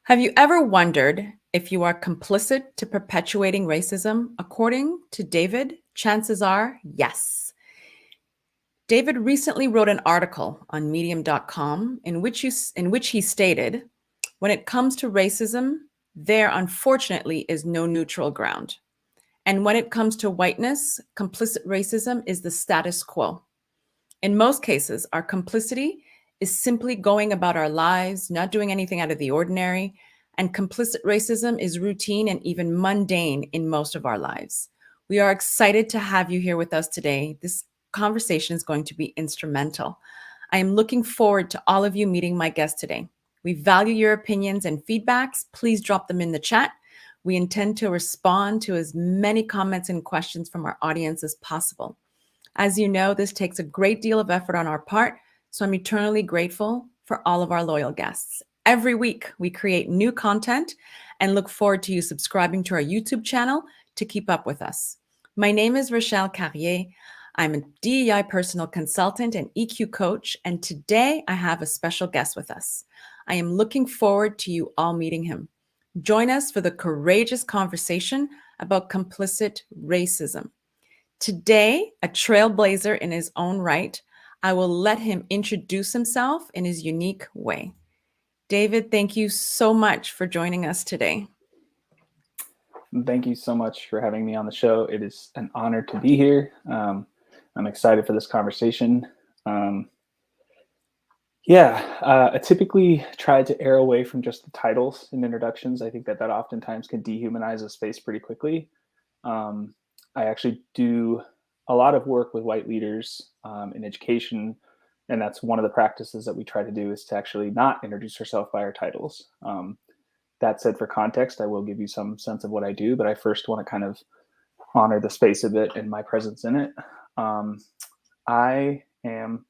Have you ever wondered if you are complicit to perpetuating racism? According to David, chances are yes. David recently wrote an article on medium.com in which he stated, when it comes to racism, there unfortunately is no neutral ground. And when it comes to whiteness, complicit racism is the status quo. In most cases, our complicity is simply going about our lives, not doing anything out of the ordinary, and complicit racism is routine and even mundane in most of our lives. We are excited to have you here with us today. This conversation is going to be instrumental. I am looking forward to all of you meeting my guest today. We value your opinions and feedbacks. Please drop them in the chat. We intend to respond to as many comments and questions from our audience as possible. As you know, this takes a great deal of effort on our part, so I'm eternally grateful for all of our loyal guests. Every week, we create new content and look forward to you subscribing to our YouTube channel to keep up with us. My name is Rochelle Carrier. I'm a DEI personal consultant and EQ coach, and today I have a special guest with us. I am looking forward to you all meeting him. Join us for the courageous conversation about complicit racism. Today, a trailblazer in his own right, I will let him introduce himself in his unique way. David, thank you so much for joining us today. Thank you so much for having me on the show. It is an honor to be here. I'm excited for this conversation. I typically try to err away from just the titles and introductions. I think that oftentimes can dehumanize a space pretty quickly. I actually do a lot of work with white leaders in education, and that's one of the practices that we try to do is to actually not introduce ourselves by our titles. That said, for context, I will give you some sense of what I do, but I first want to kind of honor the space a bit and my presence in it. I am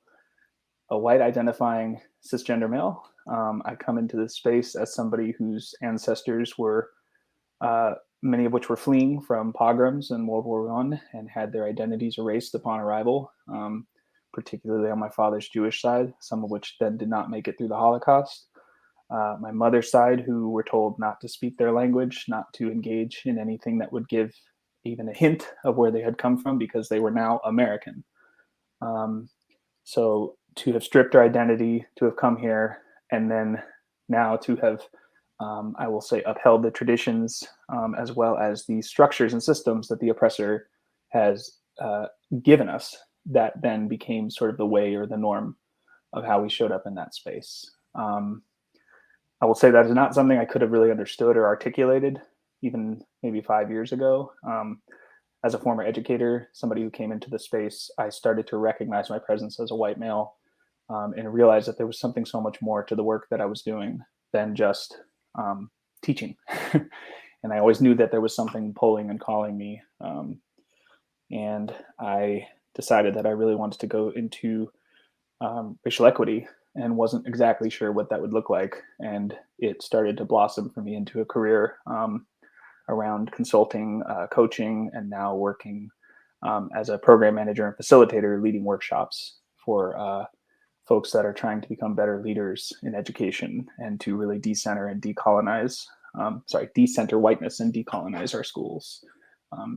a white identifying cisgender male. I come into this space as somebody whose ancestors were, many of which were fleeing from pogroms in World War I and had their identities erased upon arrival, particularly on my father's Jewish side, some of which then did not make it through the Holocaust. My mother's side, who were told not to speak their language, not to engage in anything that would give even a hint of where they had come from because they were now American. So to have stripped our identity, to have come here, and then now to have, I will say, upheld the traditions as well as the structures and systems that the oppressor has given us, that then became sort of the way or the norm of how we showed up in that space. I will say that is not something I could have really understood or articulated even maybe 5 years ago. As a former educator, somebody who came into the space, I started to recognize my presence as a white male and realized that there was something so much more to the work that I was doing than just teaching. And I always knew that there was something pulling and calling me. And I decided that I really wanted to go into racial equity and wasn't exactly sure what that would look like. And it started to blossom for me into a career around consulting, coaching, and now working as a program manager and facilitator, leading workshops for folks that are trying to become better leaders in education and to really decenter and decenter whiteness and decolonize our schools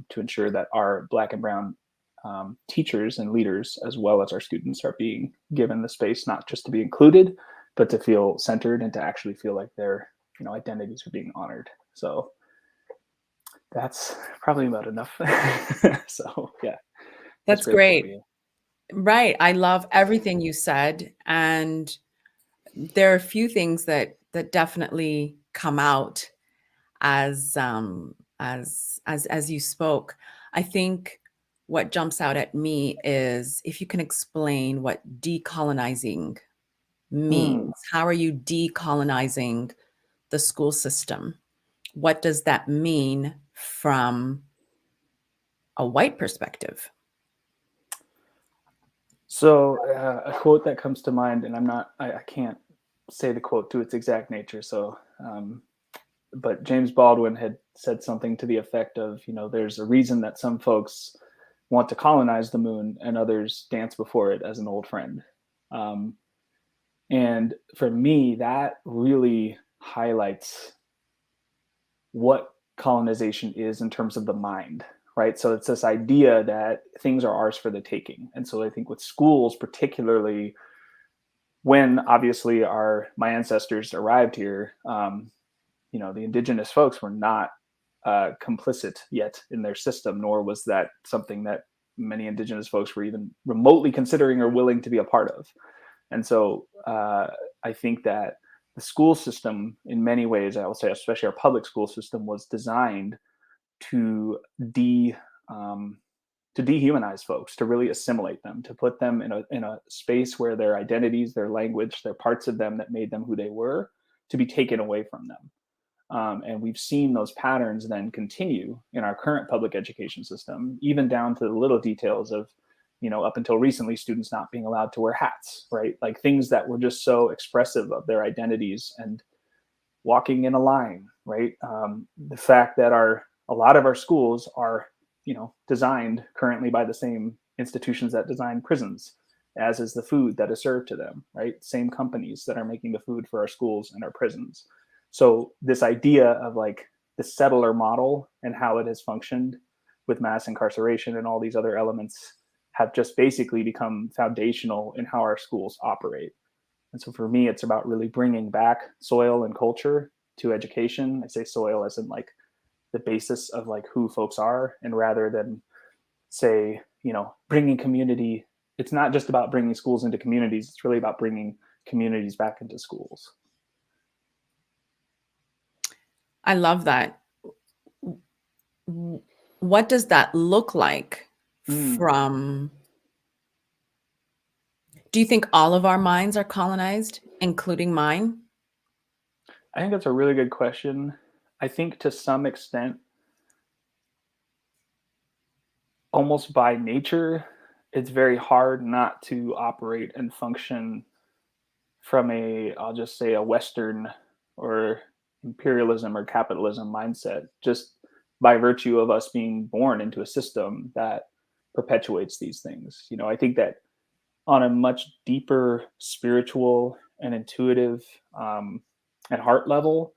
to ensure that our Black and Brown teachers and leaders, as well as our students, are being given the space not just to be included, but to feel centered and to actually feel like their identities are being honored. So that's probably about enough. So yeah, That's great. Right. I love everything you said. And there are a few things that definitely come out as you spoke. I think what jumps out at me is if you can explain what decolonizing means. How are you decolonizing the school system? What does that mean from a white perspective? So a quote that comes to mind, and I can't say the quote to its exact nature. So, but James Baldwin had said something to the effect of, there's a reason that some folks want to colonize the moon and others dance before it as an old friend. And for me, that really highlights what colonization is in terms of the mind, right? So it's this idea that things are ours for the taking. And so I think with schools, particularly when obviously my ancestors arrived here, the indigenous folks were not complicit yet in their system, nor was that something that many indigenous folks were even remotely considering or willing to be a part of. And so I think that the school system, in many ways, I will say, especially our public school system, was designed to dehumanize folks, to really assimilate them, to put them in a space where their identities, their language, their parts of them that made them who they were, to be taken away from them. And we've seen those patterns then continue in our current public education system, even down to the little details of, up until recently, students not being allowed to wear hats, right? Like things that were just so expressive of their identities, and walking in a line, right? The fact that a lot of our schools are, designed currently by the same institutions that design prisons, as is the food that is served to them, right? Same companies that are making the food for our schools and our prisons. So this idea of like the settler model and how it has functioned with mass incarceration and all these other elements have just basically become foundational in how our schools operate. And so for me, it's about really bringing back soil and culture to education. I say soil as in like the basis of like who folks are, and rather than say, bringing community. It's not just about bringing schools into communities. It's really about bringing communities back into schools. I love that. What does that look like from, do you think all of our minds are colonized, including mine? I think that's a really good question. I think to some extent, almost by nature, it's very hard not to operate and function from I'll just say a Western or imperialism or capitalism mindset, just by virtue of us being born into a system that perpetuates these things. I think that on a much deeper spiritual and intuitive and heart level,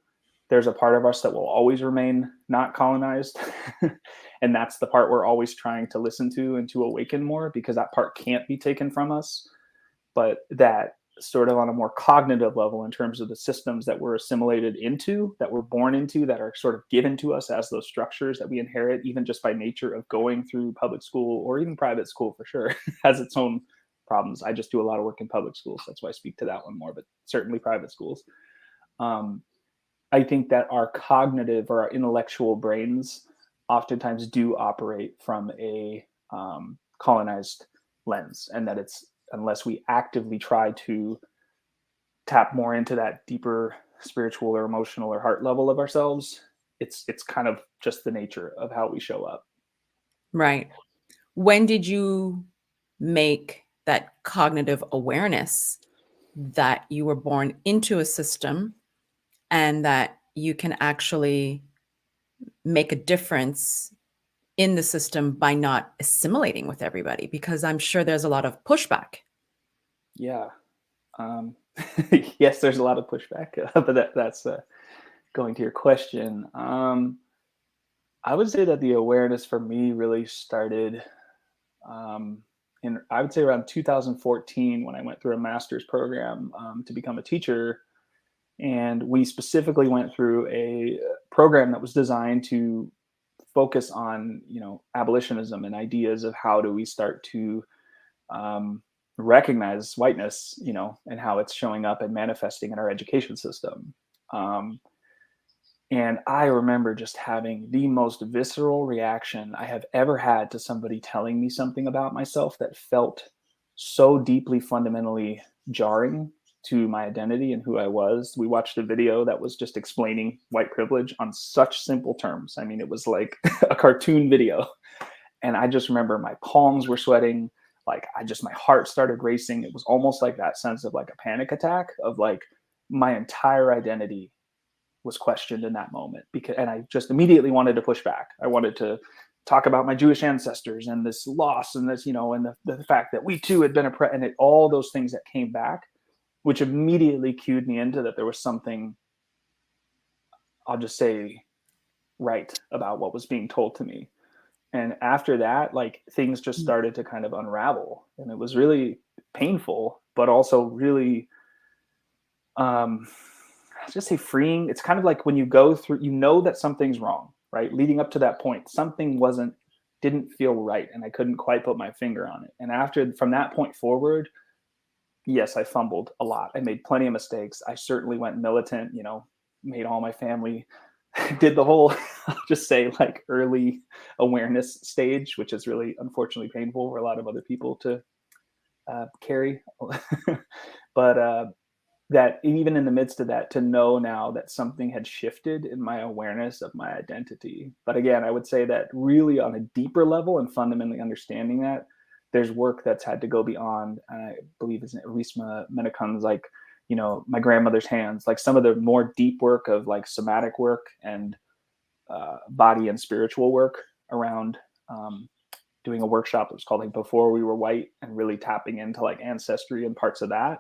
there's a part of us that will always remain not colonized. And that's the part we're always trying to listen to and to awaken more, because that part can't be taken from us. But that sort of on a more cognitive level, in terms of the systems that we're assimilated into, that we're born into, that are sort of given to us as those structures that we inherit, even just by nature of going through public school, or even private school for sure, has its own problems. I just do a lot of work in public schools. That's why I speak to that one more, but certainly private schools. I think that our cognitive or our intellectual brains oftentimes do operate from a colonized lens, and that it's, unless we actively try to tap more into that deeper spiritual or emotional or heart level of ourselves, it's kind of just the nature of how we show up. Right. When did you make that cognitive awareness that you were born into a system and that you can actually make a difference in the system by not assimilating with everybody? Because I'm sure there's a lot of pushback. Yeah. Yes, there's a lot of pushback, but that's going to your question. I would say that the awareness for me really started I would say around 2014, when I went through a master's program to become a teacher. And we specifically went through a program that was designed to focus on, abolitionism and ideas of how do we start to recognize whiteness, and how it's showing up and manifesting in our education system. And I remember just having the most visceral reaction I have ever had to somebody telling me something about myself that felt so deeply fundamentally jarring to my identity and who I was. We watched a video that was just explaining white privilege on such simple terms. I mean, it was like a cartoon video. And I just remember my palms were sweating. Like my heart started racing. It was almost like that sense of like a panic attack of like my entire identity was questioned in that moment, and I just immediately wanted to push back. I wanted to talk about my Jewish ancestors and this loss and this, and the fact that we too had been oppressed, and all those things that came back, which immediately cued me into that there was something I'll just say, right about what was being told to me. And after that, like things just started to kind of unravel, and it was really painful, but also really, I'll just say freeing. It's kind of like when you go through, you know that something's wrong, right? Leading up to that point, something didn't feel right, and I couldn't quite put my finger on it. And from that point forward, yes, I fumbled a lot. I made plenty of mistakes. I certainly went militant, made all my family, did the whole, I'll just say, like early awareness stage, which is really unfortunately painful for a lot of other people to carry. But that even in the midst of that, to know now that something had shifted in my awareness of my identity. But again, I would say that really on a deeper level and fundamentally understanding that, there's work that's had to go beyond, I believe it's Risma Menakun's, like, my grandmother's hands, like some of the more deep work of like somatic work and body and spiritual work around doing a workshop that was called like Before We Were White, and really tapping into like ancestry and parts of that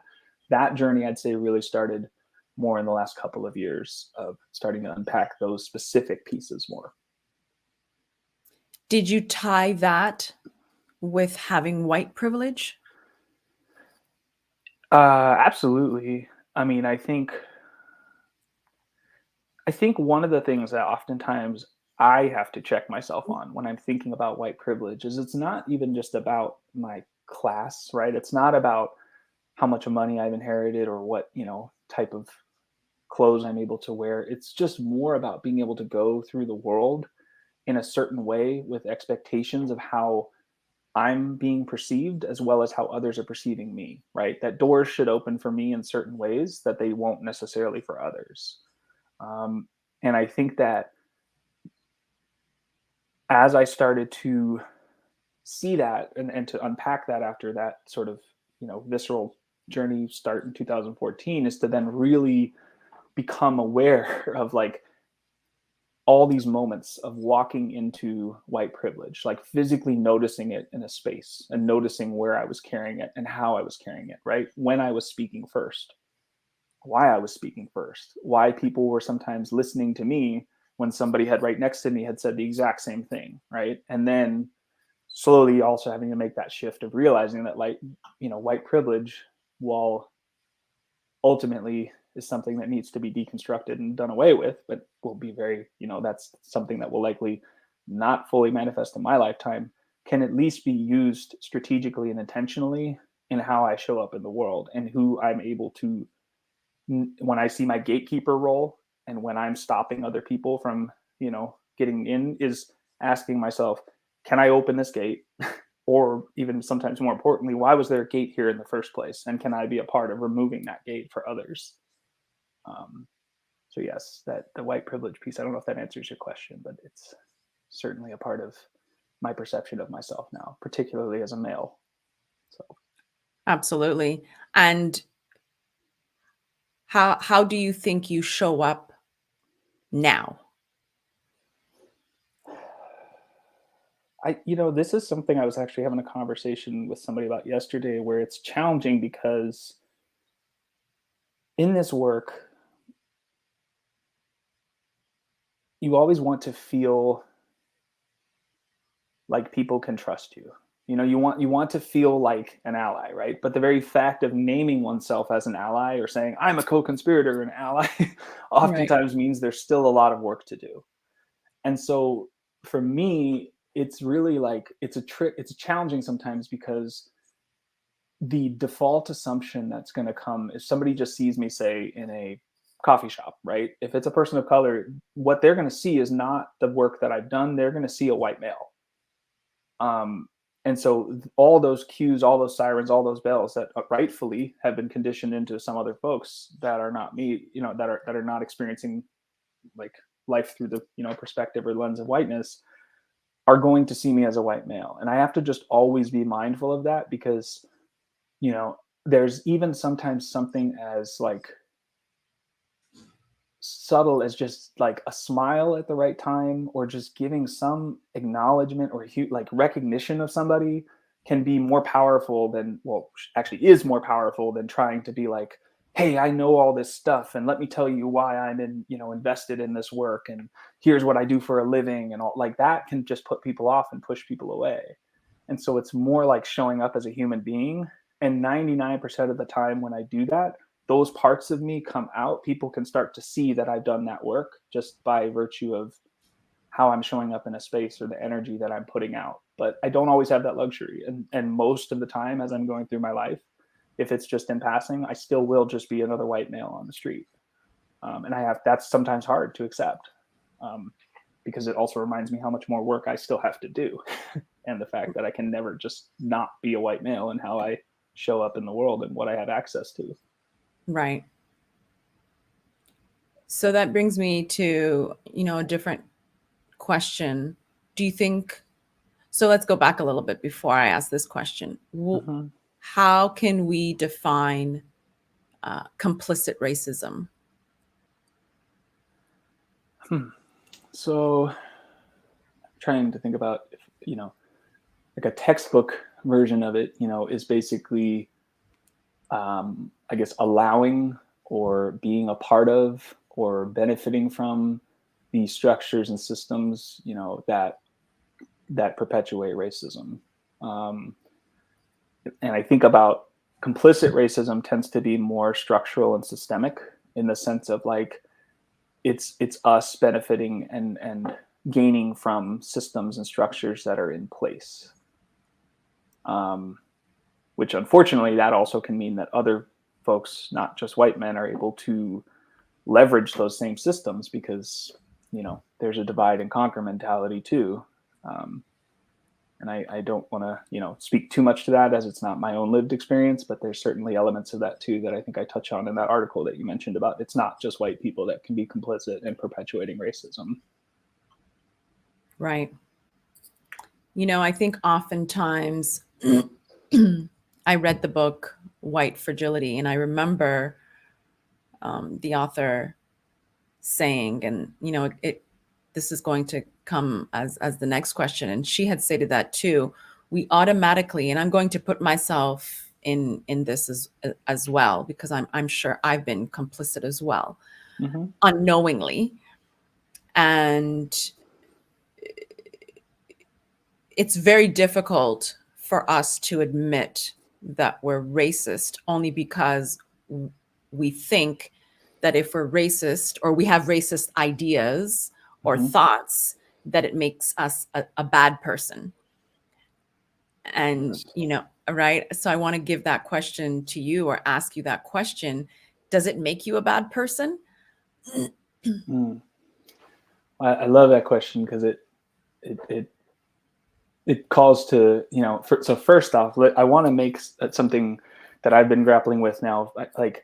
journey. I'd say really started more in the last couple of years of starting to unpack those specific pieces more. Did you tie that with having white privilege? Absolutely. I mean, I think one of the things that oftentimes I have to check myself on when I'm thinking about white privilege is it's not even just about my class, right? It's not about how much money I've inherited or what, type of clothes I'm able to wear. It's just more about being able to go through the world in a certain way with expectations of how I'm being perceived as well as how others are perceiving me, right? That doors should open for me in certain ways that they won't necessarily for others. And I think that as I started to see that and to unpack that after that sort of, visceral journey start in 2014, is to then really become aware of like all these moments of walking into white privilege, like physically noticing it in a space and noticing where I was carrying it and how I was carrying it, right? When I was speaking first, why I was speaking first, why people were sometimes listening to me when somebody had right next to me had said the exact same thing, right? And then slowly also having to make that shift of realizing that, like, white privilege, while ultimately is something that needs to be deconstructed and done away with, but will be very, that's something that will likely not fully manifest in my lifetime, can at least be used strategically and intentionally in how I show up in the world and who I'm able to, when I see my gatekeeper role and when I'm stopping other people from, getting in, is asking myself, can I open this gate? Or even sometimes more importantly, why was there a gate here in the first place? And can I be a part of removing that gate for others? So yes, that the white privilege piece, I don't know if that answers your question, but it's certainly a part of my perception of myself now, particularly as a male. So Absolutely. And how do you think you show up now? this is something I was actually having a conversation with somebody about yesterday, where it's challenging because in this work, you always want to feel like people can trust you. You want to feel like an ally, right? But the very fact of naming oneself as an ally or saying I'm a co-conspirator, an ally, Right. oftentimes means there's still a lot of work to do. And so for me, it's really like it's challenging sometimes, because the default assumption that's going to come if somebody just sees me, say, in a coffee shop, right? If it's a person of color, what they're going to see is not the work that I've done. They're going to see a white male. um, and so all those cues, all those sirens, all those bells that rightfully have been conditioned into some other folks that are not me, that are not experiencing like life through the perspective or lens of whiteness, are going to see me as a white male. And I have to just always be mindful of that, because there's even sometimes something as like subtle as just like a smile at the right time, or just giving some acknowledgement or like recognition of somebody, can be more powerful than, well, actually is more powerful than trying to be like hey, I know all this stuff, and let me tell you why I'm invested in this work, and here's what I do for a living, and all like that can just put people off and push people away. And so it's more like showing up as a human being. And 99% of the time when I do that, those parts of me come out. People can start to see that I've done that work just by virtue of how I'm showing up in a space or the energy that I'm putting out. But I don't always have that luxury. And most of the time, as I'm going through my life, if it's just in passing, I still will just be another white male on the street. And that's sometimes hard to accept, because it also reminds me how much more work I still have to do. And the fact that I can never just not be a white male and how I show up in the world and what I have access to. Right. So that brings me to, a different question. Do you think, so let's go back a little bit before I ask this question. Mm-hmm. How can we define complicit racism? So I'm trying to think about if, like a textbook version of it, is basically, I guess, allowing or being a part of or benefiting from the structures and systems, that perpetuate racism. Um, and I think about complicit racism tends to be more structural and systemic in the sense of like it's us benefiting and gaining from systems and structures that are in place. Which unfortunately that also can mean that other folks, not just white men, are able to leverage those same systems because there's a divide and conquer mentality too. And I don't want to speak too much to that as it's not my own lived experience, but there's certainly elements of that too that I think I touch on in that article that you mentioned about it's not just white people that can be complicit in perpetuating racism. Right. I think oftentimes I read the book White Fragility, and I remember the author saying, and this is going to come as the next question, and she had stated that too. We automatically, and I'm going to put myself in this as well, because I'm sure I've been complicit as well, Mm-hmm. unknowingly, and it's very difficult for us to admit that we're racist only because we think that if we're racist or we have racist ideas or Mm-hmm. thoughts, that it makes us a bad person. And, Yes. right. So I want to give that question to you or ask you that question. Does it make you a bad person? Mm. I love that question because it calls to so first off, I want to make something that I've been grappling with now. Like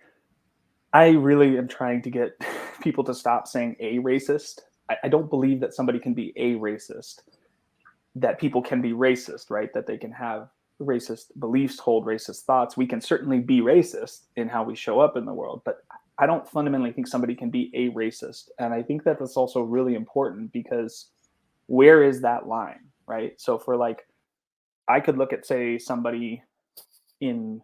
I really am trying to get people to stop saying a racist. I don't believe that somebody can be a racist, that people can be racist, right? That they can have racist beliefs, hold racist thoughts. We can certainly be racist in how we show up in the world, but I don't fundamentally think somebody can be a racist. And I think that that's also really important because where is that line, right? So for like, I could look at, say, somebody in,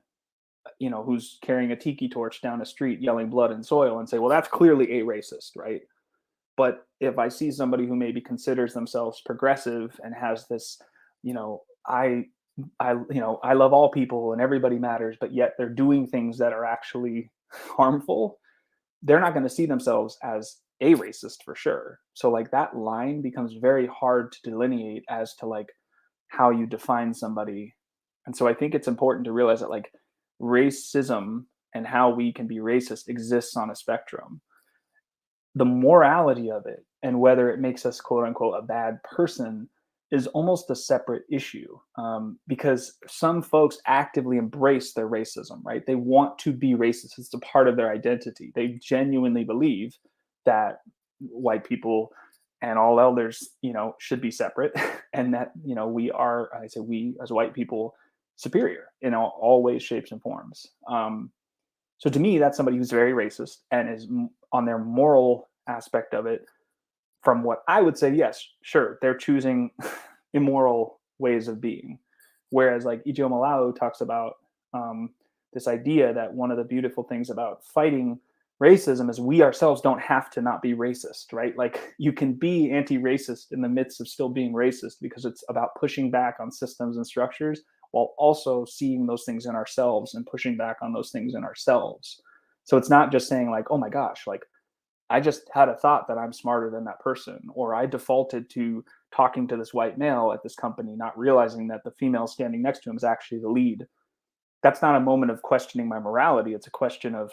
who's carrying a tiki torch down a street yelling blood and soil and say, well, that's clearly a racist, right? But if I see somebody who maybe considers themselves progressive and has this, I love all people and everybody matters, but yet they're doing things that are actually harmful, they're not going to see themselves as a racist for sure. So like that line becomes very hard to delineate as to like how you define somebody. And so I think it's important to realize that like racism and how we can be racist exists on a spectrum. The morality of it and whether it makes us quote unquote a bad person is almost a separate issue, because some folks actively embrace their racism, right? They want to be racist. It's a part of their identity. They genuinely believe that white people and all elders, should be separate and that, we are, I say we as white people, superior in all ways, shapes, and forms. So to me, that's somebody who's very racist and is on their moral aspect of it. From what I would say, yes, sure, they're choosing immoral ways of being. Whereas like Ijo Malau talks about this idea that one of the beautiful things about fighting racism is we ourselves don't have to not be racist, right? Like you can be anti-racist in the midst of still being racist, because it's about pushing back on systems and structures while also seeing those things in ourselves and pushing back on those things in ourselves. So it's not just saying like, oh my gosh, like I just had a thought that I'm smarter than that person, or I defaulted to talking to this white male at this company, not realizing that the female standing next to him is actually the lead. That's not a moment of questioning my morality. It's a question of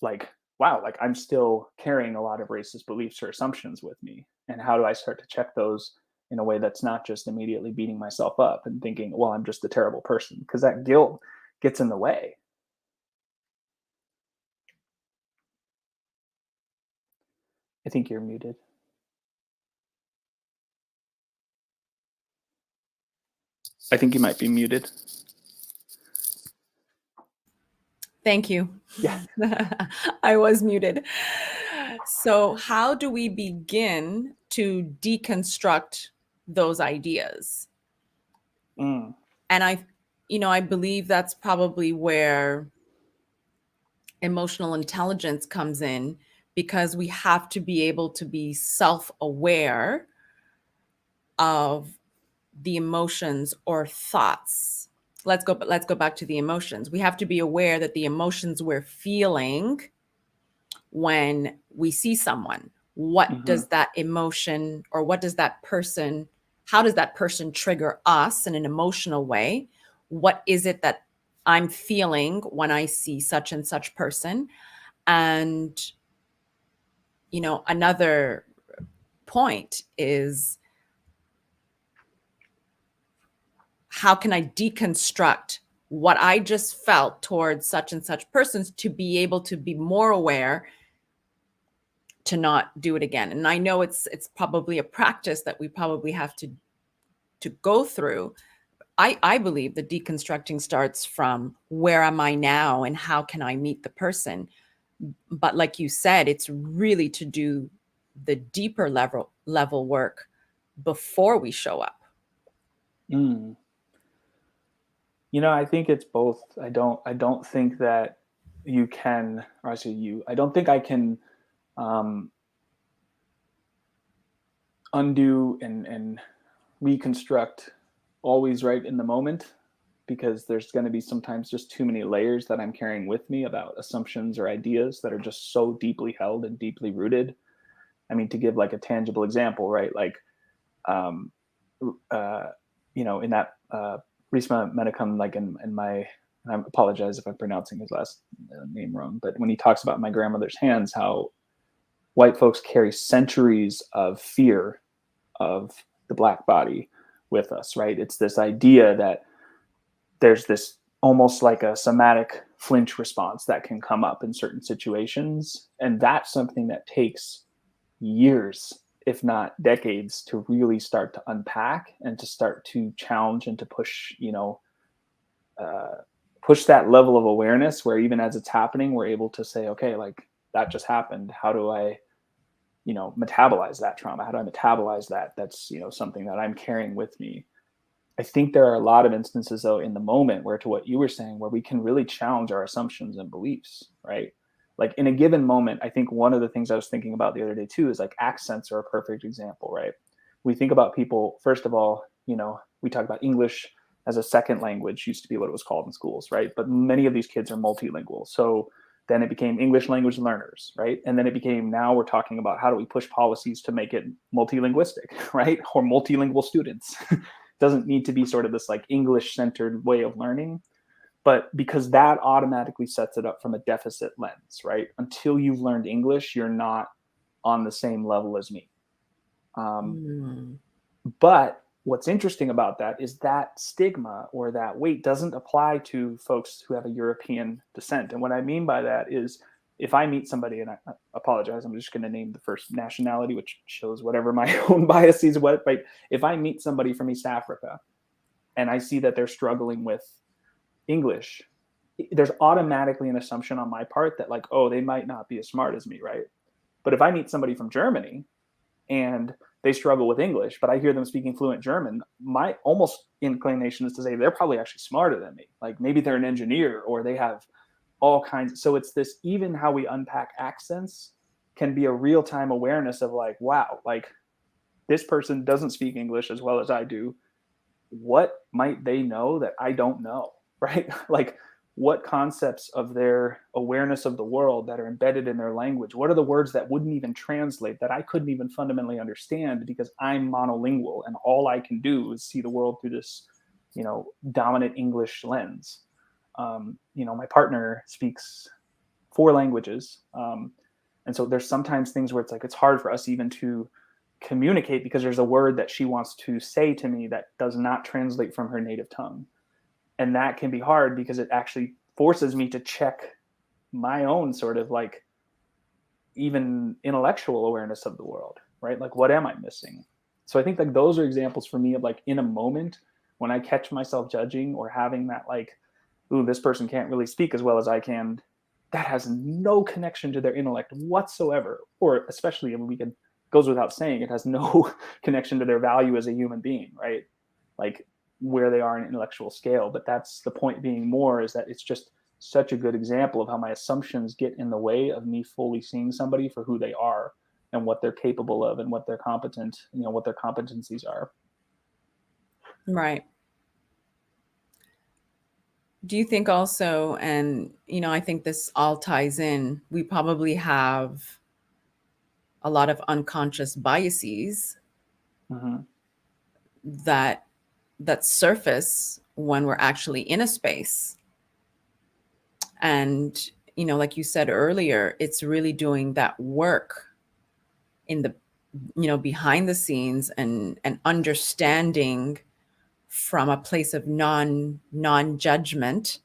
like, wow, like I'm still carrying a lot of racist beliefs or assumptions with me. And how do I start to check those in a way that's not just immediately beating myself up and thinking, well, I'm just a terrible person, because that guilt gets in the way. I think you're muted. I think you might be muted. Thank you. Yeah. I was muted. So, how do we begin to deconstruct those ideas? Mm. And I believe that's probably where emotional intelligence comes in, because we have to be able to be self-aware of the emotions or thoughts. Let's go back to the emotions. We have to be aware that the emotions we're feeling when we see someone, what Mm-hmm. does that emotion, or what does that person, how does that person trigger us in an emotional way? What is it that I'm feeling when I see such and such person? And another point is, how can I deconstruct what I just felt towards such and such persons to be able to be more aware to not do it again? And I know it's probably a practice that we probably have to go through. I believe that deconstructing starts from where am I now and how can I meet the person. But like you said, it's really to do the deeper level work before we show up. Mm. I think it's both. I don't think that you can, or I say you, I don't think I can um, undo and reconstruct always right in the moment, because there's going to be sometimes just too many layers that I'm carrying with me about assumptions or ideas that are just so deeply held and deeply rooted. I mean, to give like a tangible example, right? Like, um, uh, in that Risma Medicum, like in my, and I apologize if I'm pronouncing his last name wrong, but when he talks about my grandmother's hands, how white folks carry centuries of fear of the black body with us, right? It's this idea that there's this almost like a somatic flinch response that can come up in certain situations. And that's something that takes years, if not decades, to really start to unpack and to start to challenge and to push, push that level of awareness where even as it's happening, we're able to say, okay, like that just happened. How do I, metabolize that trauma? How do I metabolize that? That's, something that I'm carrying with me. I think there are a lot of instances, though, in the moment where, to what you were saying, where we can really challenge our assumptions and beliefs, right? Like in a given moment, I think one of the things I was thinking about the other day too is like accents are a perfect example, right? We think about people, first of all, we talk about English as a second language, used to be what it was called in schools, right? But many of these kids are multilingual. So then it became English language learners, right? And then it became, now we're talking about how do we push policies to make it multilinguistic, right? Or multilingual students. Doesn't need to be sort of this like English centered way of learning, but because that automatically sets it up from a deficit lens, right? Until you've learned English, you're not on the same level as me. Mm. But what's interesting about that is that stigma or that weight doesn't apply to folks who have a European descent. And what I mean by that is, if I meet somebody, and I apologize, I'm just going to name the first nationality, which shows whatever my own biases, but if I meet somebody from East Africa and I see that they're struggling with English, there's automatically an assumption on my part that like, oh, they might not be as smart as me, right? But if I meet somebody from Germany and they struggle with English, but I hear them speaking fluent German, my almost inclination is to say they're probably actually smarter than me. Like maybe they're an engineer or they have all kinds. So it's this, even how we unpack accents can be a real time awareness of like, wow, like this person doesn't speak English as well as I do. What might they know that I don't know? Right? Like what concepts of their awareness of the world that are embedded in their language? What are the words that wouldn't even translate, that I couldn't even fundamentally understand because I'm monolingual and all I can do is see the world through this, dominant English lens. My partner speaks 4 languages. And so there's sometimes things where it's like, it's hard for us even to communicate because there's a word that she wants to say to me that does not translate from her native tongue. And that can be hard because it actually forces me to check my own sort of like even intellectual awareness of the world, right? Like what am I missing? So I think like those are examples for me of like in a moment when I catch myself judging or having that like, ooh, this person can't really speak as well as I can, that has no connection to their intellect whatsoever, or especially goes without saying, it has no connection to their value as a human being, right? Like where they are in intellectual scale. But that's the point being more is that it's just such a good example of how my assumptions get in the way of me fully seeing somebody for who they are and what they're capable of and what they're competent, what their competencies are. Right. Do you think also, and I think this all ties in, we probably have a lot of unconscious biases Mm-hmm. that surface when we're actually in a space. And like you said earlier, it's really doing that work in the behind the scenes and understanding from a place of non-judgment,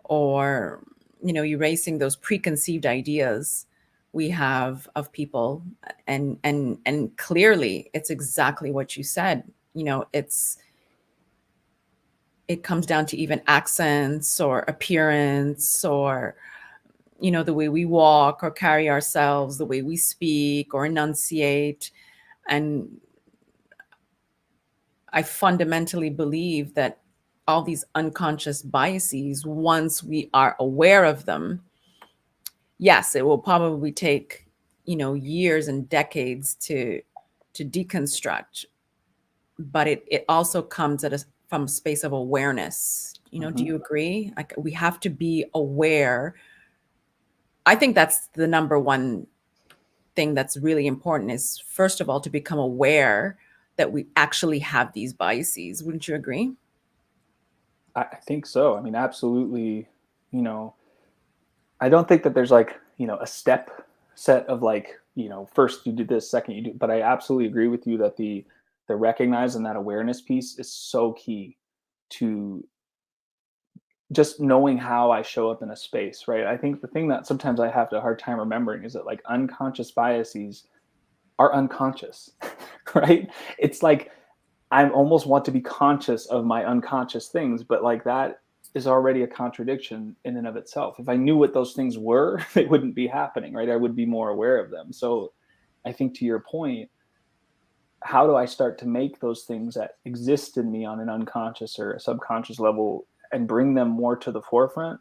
or erasing those preconceived ideas we have of people. And clearly it's exactly what you said. It comes down to even accents or appearance, or the way we walk or carry ourselves, the way we speak or enunciate. And I fundamentally believe that all these unconscious biases, once we are aware of them, yes, it will probably take, years and decades to deconstruct, but it also comes from a space of awareness. Do Mm-hmm. you agree? Like we have to be aware. I think that's the number one thing that's really important, is first of all to become aware that we actually have these biases. Wouldn't you agree? I think so. I mean, absolutely. I don't think that there's like, a step set of like, first you do this, second you do, but I absolutely agree with you that the recognize and that awareness piece is so key to just knowing how I show up in a space, right? I think the thing that sometimes I have a hard time remembering is that like unconscious biases are unconscious, right? It's like I almost want to be conscious of my unconscious things, but like that is already a contradiction in and of itself. If I knew what those things were, they wouldn't be happening, right? I would be more aware of them. So I think to your point, how do I start to make those things that exist in me on an unconscious or a subconscious level and bring them more to the forefront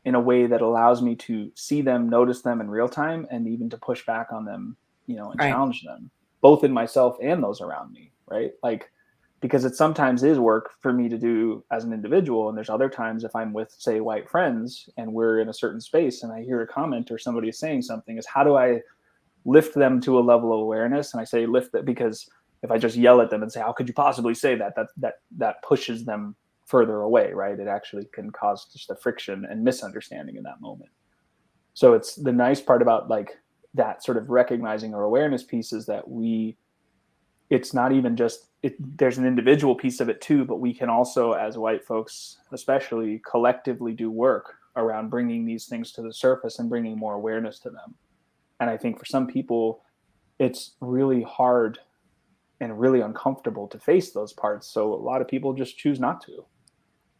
in a way that allows me to see them, notice them in real time, and even to push back on them, and Right. challenge them, both in myself and those around me, right? Like, because it sometimes is work for me to do as an individual. And there's other times if I'm with, say, white friends and we're in a certain space and I hear a comment or somebody is saying something, is how do I lift them to a level of awareness? And I say lift it because if I just yell at them and say, how could you possibly say that, that pushes them further away, right? It actually can cause just a friction and misunderstanding in that moment. So it's the nice part about like that sort of recognizing our awareness piece is that it's not even just there's an individual piece of it too, but we can also, as white folks especially, collectively do work around bringing these things to the surface and bringing more awareness to them. And I think for some people it's really hard and really uncomfortable to face those parts, so a lot of people just choose not to,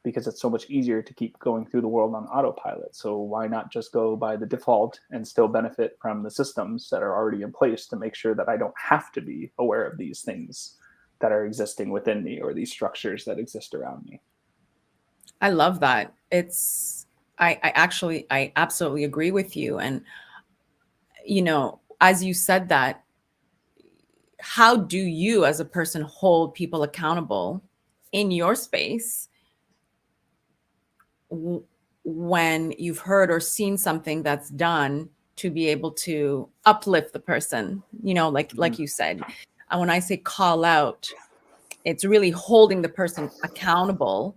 because it's so much easier to keep going through the world on autopilot. So why not just go by the default and still benefit from the systems that are already in place to make sure that I don't have to be aware of these things that are existing within me, or these structures that exist around me. I love that. I absolutely agree with you. And, as you said that, how do you as a person hold people accountable in your space when you've heard or seen something that's done to be able to uplift the person, like you said. And when I say call out, it's really holding the person accountable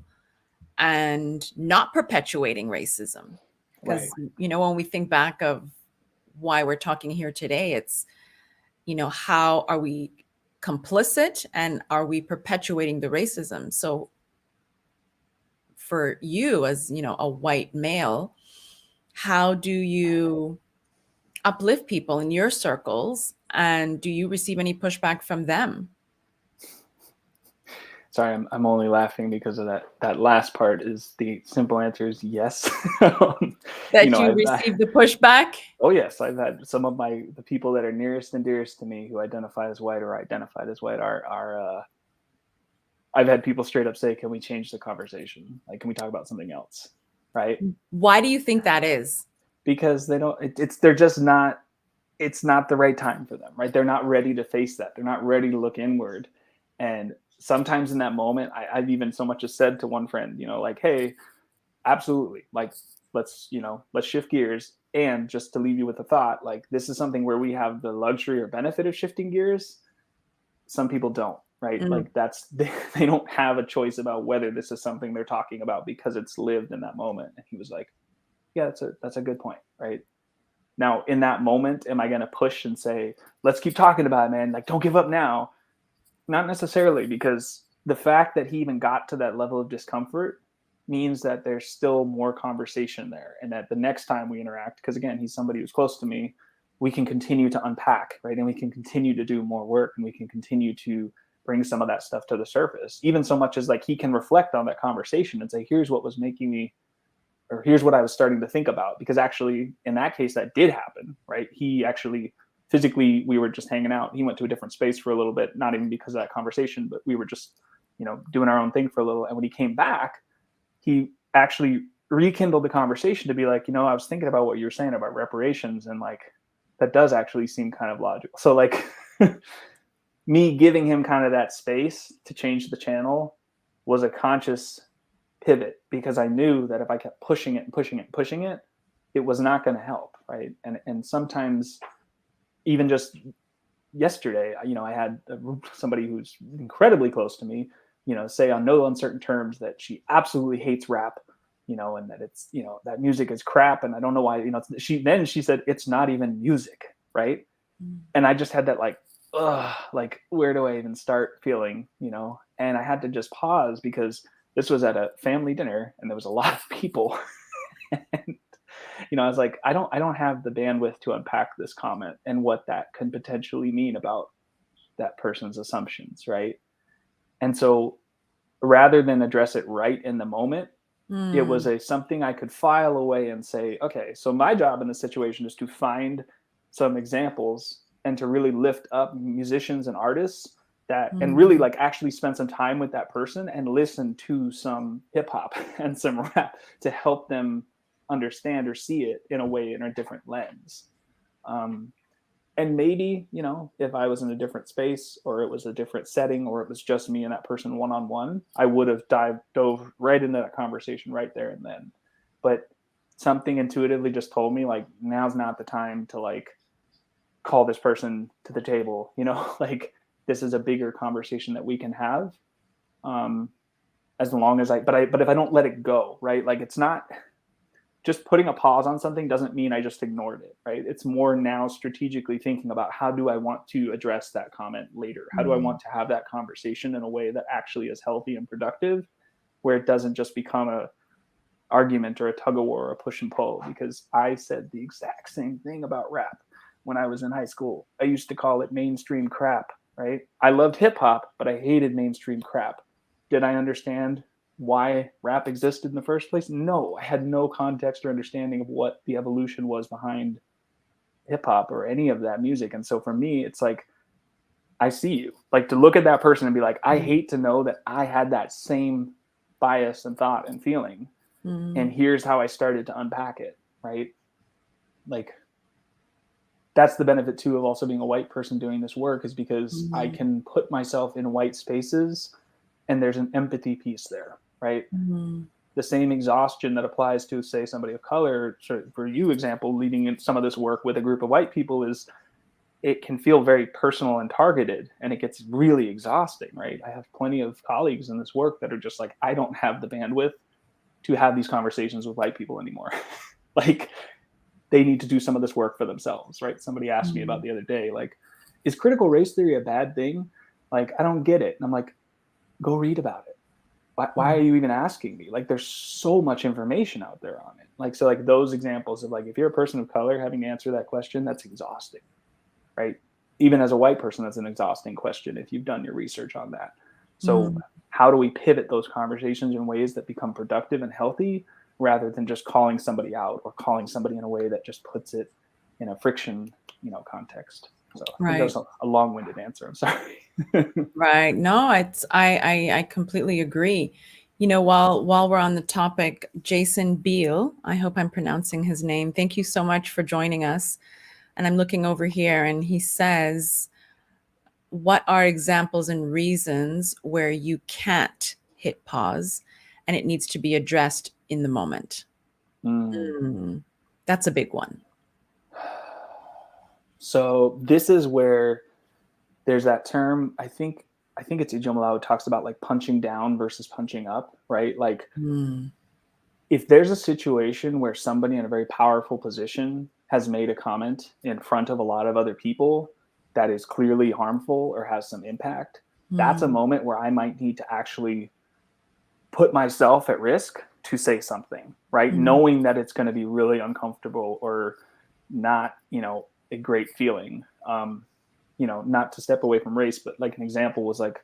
and not perpetuating racism. Right. Because, when we think back of why we're talking here today, it's, how are we complicit and are we perpetuating the racism? So for you as, a white male, how do you uplift people in your circles, and do you receive any pushback from them? Sorry, I'm only laughing because of that last part. Is the simple answer is yes. That you I receive the pushback? oh yes, I've had some of the people that are nearest and dearest to me who identify as white or identified as white are I've had people straight up say, "Can we change the conversation? Like, can we talk about something else?" Right? Why do you think that is? Because they don't. They're just not. It's not the right time for them. Right? They're not ready to face that. They're not ready to look inward. And sometimes in that moment, I've even so much as said to one friend, like, "Hey, absolutely, like, let's shift gears." And just to leave you with a thought, like, this is something where we have the luxury or benefit of shifting gears. Some people don't, right? Mm, Like, they don't have a choice about whether this is something they're talking about because it's lived in that moment. And he was like, yeah, that's a good point, right? Now, in that moment, am I going to push and say, let's keep talking about it, man? Like, don't give up now. Not necessarily, because the fact that he even got to that level of discomfort means that there's still more conversation there, and that the next time we interact, because again, he's somebody who's close to me, we can continue to unpack, right? And we can continue to do more work, and we can continue to bring some of that stuff to the surface, even so much as like he can reflect on that conversation and say, here's what was making me, or here's what I was starting to think about. Because actually in that case that did happen, right? He actually physically, we were just hanging out, he went to a different space for a little bit, not even because of that conversation, but we were just doing our own thing for a little. And when he came back, he actually rekindled the conversation to be like, I was thinking about what you were saying about reparations, and like, that does actually seem kind of logical. So like me giving him kind of that space to change the channel was a conscious pivot, because I knew that if I kept pushing it and pushing it and pushing it, it was not going to help, right? And sometimes, even just yesterday, I had somebody who's incredibly close to me, say on no uncertain terms that she absolutely hates rap, and that it's, that music is crap, and I don't know why, she said it's not even music, right? And I just had that like, ugh, like, where do I even start feeling, and I had to just pause, because this was at a family dinner and there was a lot of people. And I was like, I don't have the bandwidth to unpack this comment and what that can potentially mean about that person's assumptions, right? And so rather than address it right in the moment, it was something I could file away and say, okay, so my job in this situation is to find some examples and to really lift up musicians and artists that, and really like actually spend some time with that person and listen to some hip hop and some rap to help them understand or see it in a way, in a different lens. And maybe, if I was in a different space, or it was a different setting, or it was just me and that person one-on-one, I would have dove right into that conversation right there and then. But something intuitively just told me, like, now's not the time to like call this person to the table, like, this is a bigger conversation that we can have. As long as but if I don't let it go, right? Like, it's not just putting a pause on something doesn't mean I just ignored it, right? It's more now strategically thinking about, how do I want to address that comment later? How do I want to have that conversation in a way that actually is healthy and productive, where it doesn't just become a argument or a tug of war or a push and pull? Because I said the exact same thing about rap when I was in high school. I used to call it mainstream crap, right? I loved hip hop, but I hated mainstream crap. Did I understand why rap existed in the first place? No, I had no context or understanding of what the evolution was behind hip hop or any of that music. And so for me, it's like, I see you. Like, to look at that person and be like, I hate to know that I had that same bias and thought and feeling. And here's how I started to unpack it, right? Like, that's the benefit too of also being a white person doing this work, is because I can put myself in white spaces and there's an empathy piece there, right? The same exhaustion that applies to, say, somebody of color, for you example, leading in some of this work with a group of white people, is it can feel very personal and targeted, and it gets really exhausting, right? I have plenty of colleagues in this work that are just like, I don't have the bandwidth to have these conversations with white people anymore. Like, they need to do some of this work for themselves, right? Somebody asked me about the other day, like, is critical race theory a bad thing? Like, I don't get it. And I'm like, go read about it. Why are you even asking me? Like, there's so much information out there on it. Like, so like those examples of like, if you're a person of color having to answer that question, that's exhausting, right? Even as a white person, that's an exhausting question if you've done your research on that. So how do we pivot those conversations in ways that become productive and healthy, rather than just calling somebody out or calling somebody in a way that just puts it in a friction, context? So I think that was a long-winded answer. I'm sorry. Right. No, I completely agree. While we're on the topic, Jason Beal, I hope I'm pronouncing his name. Thank you so much for joining us. And I'm looking over here, and he says, what are examples and reasons where you can't hit pause and it needs to be addressed in the moment? That's a big one. So this is where there's that term, I think it's Ijomala, who talks about like punching down versus punching up, right? Like, if there's a situation where somebody in a very powerful position has made a comment in front of a lot of other people that is clearly harmful or has some impact, that's a moment where I might need to actually put myself at risk to say something, right? Knowing that it's going to be really uncomfortable or not, a great feeling. Not to step away from race, but like an example was like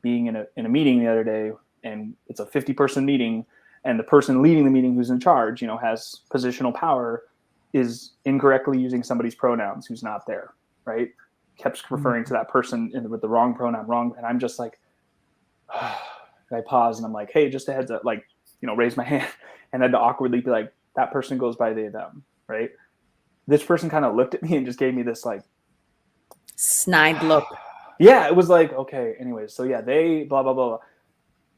being in a meeting the other day, and it's a 50-person meeting, and the person leading the meeting, who's in charge, has positional power, is incorrectly using somebody's pronouns who's not there, right? Kept referring to that person with the wrong pronoun, wrong. And I'm just like, I pause and I'm like, hey, just a heads up, like, raise my hand, and then to awkwardly be like, that person goes by they, them, right? This person kind of looked at me and just gave me this like snide look. Yeah, it was like, okay, anyways, so yeah, they blah blah blah.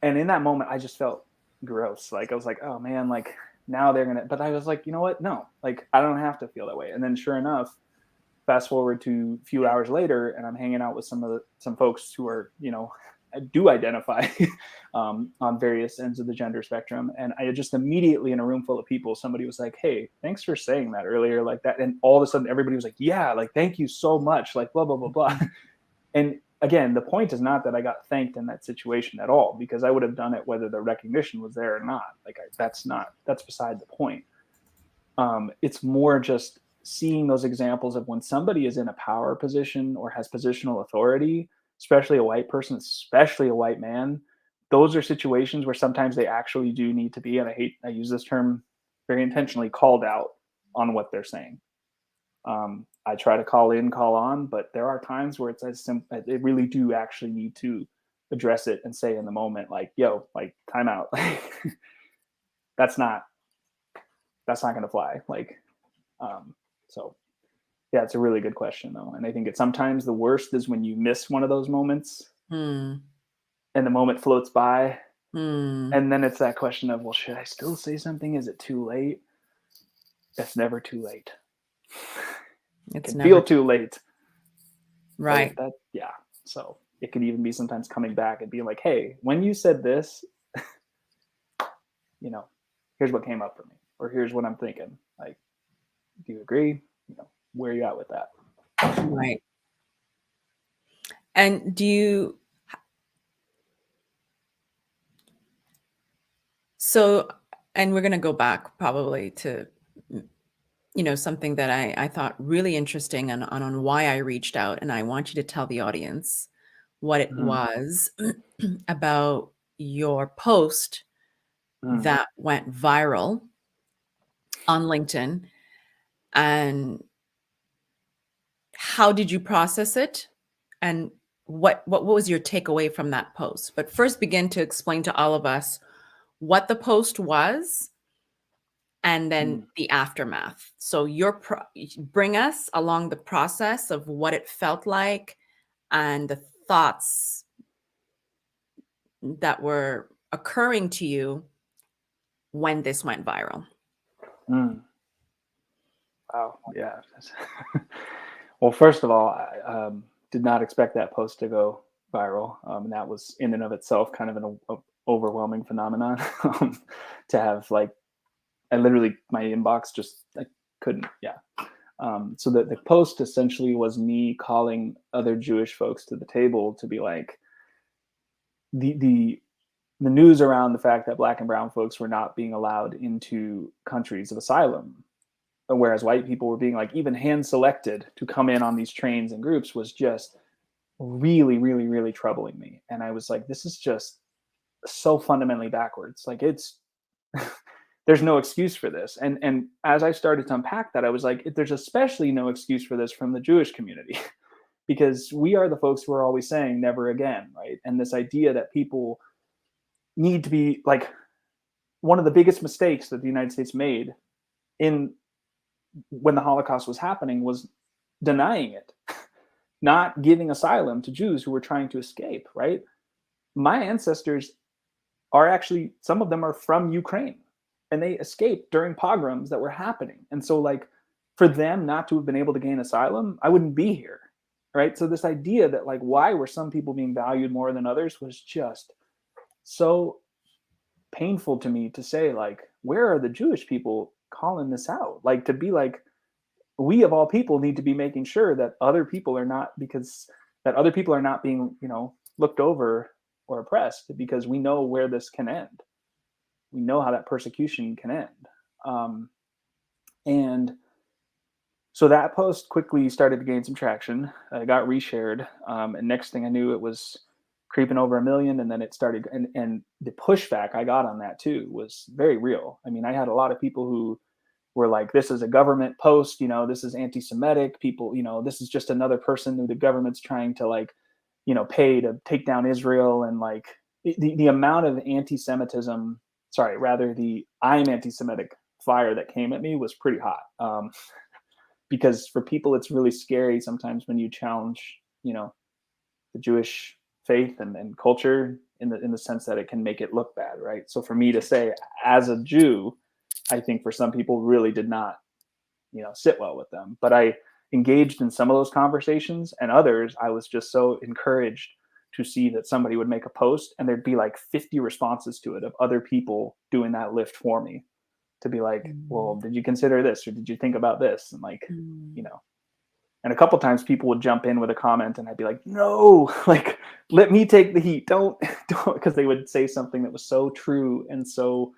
And in that moment I just felt gross. Like, I was like, oh man, like, now they're gonna, but I was like, you know what, no, like, I don't have to feel that way. And then sure enough, fast forward to a few hours later, and I'm hanging out with some folks who are, do identify on various ends of the gender spectrum. And I just immediately, in a room full of people, somebody was like, hey, thanks for saying that earlier, like that. And all of a sudden everybody was like, yeah, like, thank you so much, like, blah blah blah blah. And again, the point is not that I got thanked in that situation at all, because I would have done it whether the recognition was there or not. Like, that's beside the point. It's more just seeing those examples of when somebody is in a power position or has positional authority, especially a white person, especially a white man. Those are situations where sometimes they actually do need to be, and I use this term very intentionally, called out on what they're saying. I try to call in, call on, but there are times where it's they really do actually need to address it and say in the moment, like, yo, like, time out. that's not going to fly. Like, so yeah, it's a really good question though. And I think it's sometimes the worst is when you miss one of those moments and the moment floats by. And then it's that question of, well, should I still say something? Is it too late? It's never too late. It can feel too late. Right. Yeah. So it could even be sometimes coming back and being like, hey, when you said this, here's what came up for me, or here's what I'm thinking. Like, do you agree? Where are you at with that? Right. And and we're going to go back probably to, something that I thought really interesting on why I reached out. And I want you to tell the audience what it was about your post that went viral on LinkedIn. And how did you process it? And what was your takeaway from that post? But first begin to explain to all of us what the post was and then the aftermath. So bring us along the process of what it felt like and the thoughts that were occurring to you when this went viral. Wow. Yeah. Well, first of all, I did not expect that post to go viral. And that was in and of itself kind of an overwhelming phenomenon. To have like, I literally, my inbox just, I couldn't, yeah. So the post essentially was me calling other Jewish folks to the table to be like, the news around the fact that Black and brown folks were not being allowed into countries of asylum, whereas white people were being like even hand selected to come in on these trains and groups, was just really, really, really troubling me. And I was like, this is just so fundamentally backwards. Like it's there's no excuse for this. And as I started to unpack that, I was like, there's especially no excuse for this from the Jewish community, because we are the folks who are always saying never again, right? And this idea that people need to be like, one of the biggest mistakes that the United States made in when the Holocaust was happening was denying it, not giving asylum to Jews who were trying to escape, right? My ancestors are actually, some of them are from Ukraine, and they escaped during pogroms that were happening. And so like for them not to have been able to gain asylum, I wouldn't be here, right? So this idea that like, why were some people being valued more than others was just so painful to me to say, like, where are the Jewish people calling this out? Like, to be like, we of all people need to be making sure that other people are not, because that other people are not being, looked over or oppressed, because we know where this can end. We know how that persecution can end. And so that post quickly started to gain some traction. It got reshared. And next thing I knew, it was creeping over 1 million. And then it started, and the pushback I got on that too was very real. I mean, I had a lot of people who were like, this is a government post, this is anti-Semitic. People, this is just another person who the government's trying to like, pay to take down Israel. And like the amount of anti-Semitism, the I'm anti-Semitic fire that came at me was pretty hot. Because for people, it's really scary sometimes when you challenge, the Jewish faith and culture in the sense that it can make it look bad, right? So for me to say, as a Jew, I think for some people really did not, sit well with them. But I engaged in some of those conversations, and others, I was just so encouraged to see that somebody would make a post and there'd be like 50 responses to it of other people doing that lift for me, to be like, well, did you consider this, or did you think about this? And like, and a couple times people would jump in with a comment and I'd be like, no, like, let me take the heat. Don't, because they would say something that was so true and so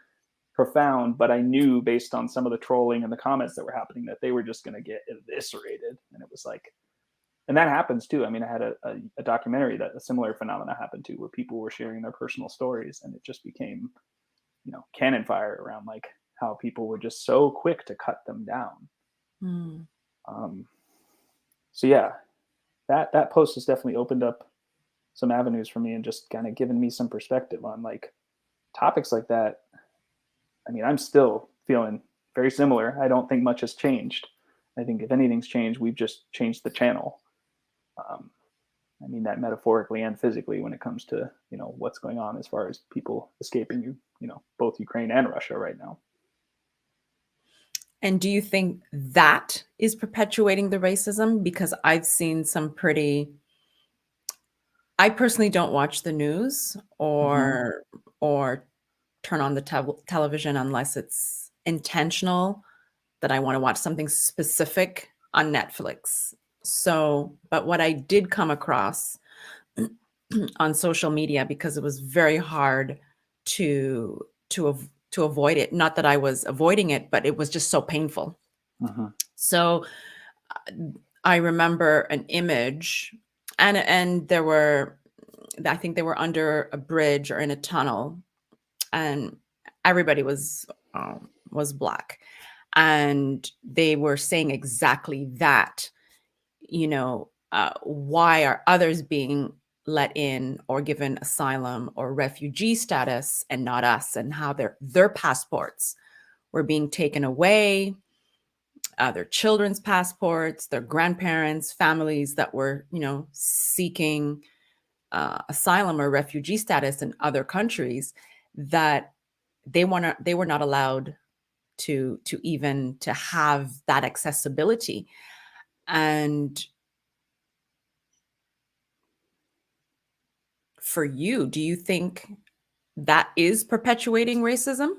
profound, but I knew based on some of the trolling and the comments that were happening that they were just going to get eviscerated. And it was like, and that happens too. I mean, I had a documentary that a similar phenomena happened to, where people were sharing their personal stories, and it just became, cannon fire around like how people were just so quick to cut them down. So yeah, that post has definitely opened up some avenues for me and just kind of given me some perspective on like topics like that. I mean, I'm still feeling very similar. I don't think much has changed. I think if anything's changed, we've just changed the channel. I mean that metaphorically and physically when it comes to, what's going on as far as people escaping, both Ukraine and Russia right now. And do you think that is perpetuating the racism? Because I've seen some I personally don't watch the news or turn on the television unless it's intentional that I want to watch something specific on Netflix. So, but what I did come across on social media, because it was very hard to avoid it. Not that I was avoiding it, but it was just so painful. So I remember an image, and there were, I think they were under a bridge or in a tunnel, and everybody was Black, and they were saying exactly that. Why are others being let in or given asylum or refugee status and not us, and how their passports were being taken away, their children's passports, their grandparents, families that were, seeking asylum or refugee status in other countries, that they were not allowed to even to have that accessibility. And for you, do you think that is perpetuating racism?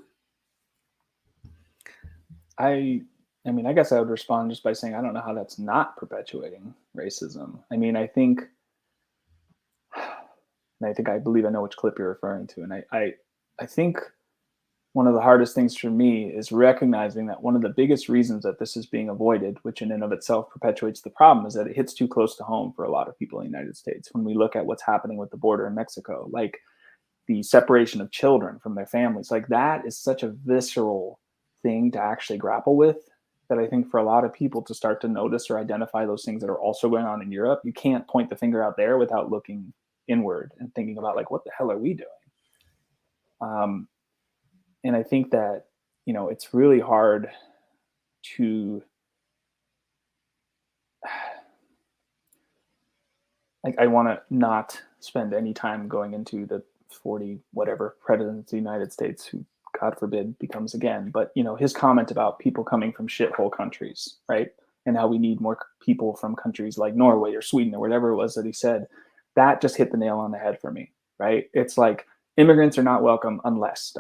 I mean, I guess I would respond just by saying I don't know how that's not perpetuating racism. I mean, I believe I know which clip you're referring to, and I think one of the hardest things for me is recognizing that one of the biggest reasons that this is being avoided, which in and of itself perpetuates the problem, is that it hits too close to home for a lot of people in the United States. When we look at what's happening with the border in Mexico, like the separation of children from their families, like that is such a visceral thing to actually grapple with, that I think for a lot of people to start to notice or identify those things that are also going on in Europe, you can't point the finger out there without looking inward and thinking about, like, what the hell are we doing? And I think that, it's really hard to, like, I want to not spend any time going into the 40 whatever presidents of the United States who, God forbid, becomes again. But, his comment about people coming from shithole countries, right? And how we need more people from countries like Norway or Sweden or whatever it was that he said, that just hit the nail on the head for me, right? It's like, immigrants are not welcome unless ...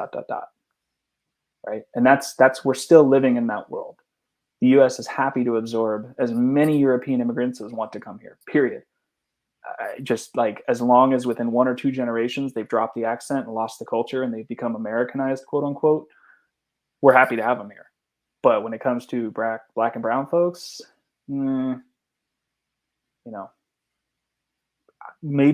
Right? And that's we're still living in that world. The US is happy to absorb as many European immigrants as want to come here, period. Just like, as long as within 1 or 2 generations they've dropped the accent and lost the culture and they've become Americanized, quote unquote, we're happy to have them here. But when it comes to black and brown folks, maybe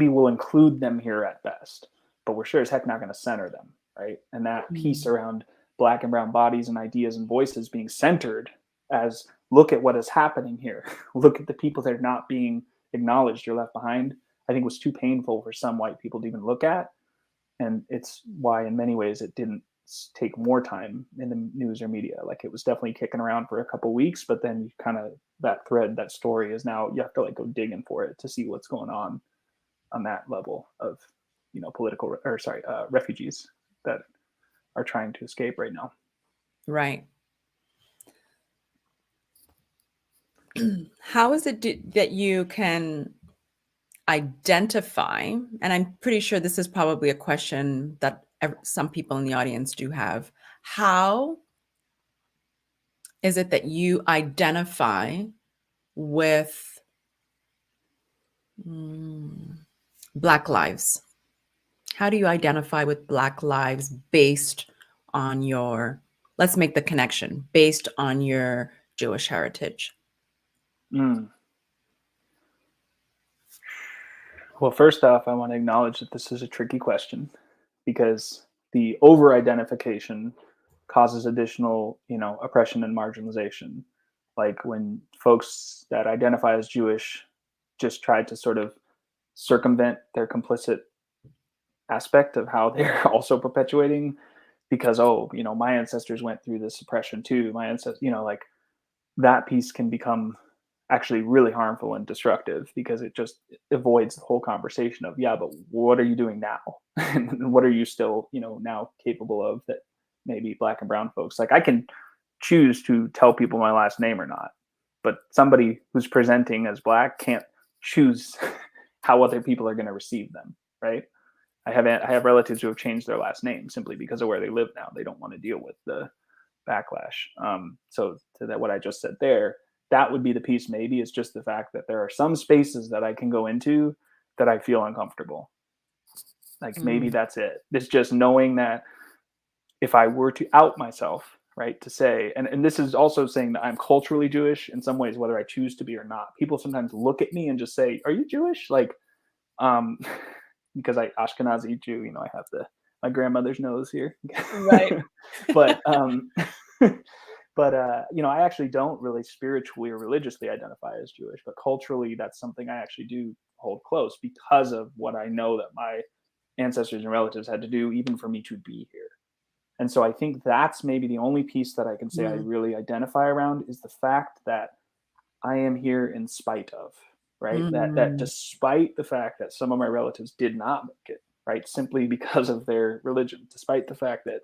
we'll include them here at best, but we're sure as heck not going to center them, right? And that piece around black and brown bodies and ideas and voices being centered as, look at what is happening here, look at the people that are not being acknowledged or left behind, I think was too painful for some white people to even look at. And it's why in many ways it didn't take more time in the news or media. Like, it was definitely kicking around for a couple of weeks, but then kind of that thread, that story is now, you have to like go digging for it to see what's going on that level of, refugees that are trying to escape right now. Right. How is it that you can identify, and I'm pretty sure this is probably a question that some people in the audience do have, how is it that you identify with Black lives? How do you identify with Black lives based on let's make the connection, based on your Jewish heritage? Well, first off, I want to acknowledge that this is a tricky question, because the over-identification causes additional, oppression and marginalization. Like, when folks that identify as Jewish just try to sort of circumvent their complicit aspect of how they're also perpetuating, because, my ancestors went through this oppression too. My ancestors, like, that piece can become actually really harmful and destructive, because it just avoids the whole conversation of, yeah, but what are you doing now? And what are you still, now capable of that maybe Black and brown folks, like, I can choose to tell people my last name or not, but somebody who's presenting as Black can't choose how other people are going to receive them, right? I have relatives who have changed their last name simply because of where they live now. They don't want to deal with the backlash. So to that, what I just said there, that would be the piece, maybe, is just the fact that there are some spaces that I can go into that I feel uncomfortable. Like, maybe that's it. It's just knowing that if I were to out myself, right, to say, and this is also saying that I'm culturally Jewish in some ways, whether I choose to be or not. People sometimes look at me and just say, are you Jewish? Like, because I Ashkenazi Jew, I have my grandmother's nose here. Right. But I actually don't really spiritually or religiously identify as Jewish, but culturally, that's something I actually do hold close because of what I know that my ancestors and relatives had to do, even for me to be here. And so I think that's maybe the only piece that I can say I Mm, really identify around is the fact that I am here in spite of, right? That mm, despite the fact that some of my relatives did not make it, right, simply because of their religion, despite the fact that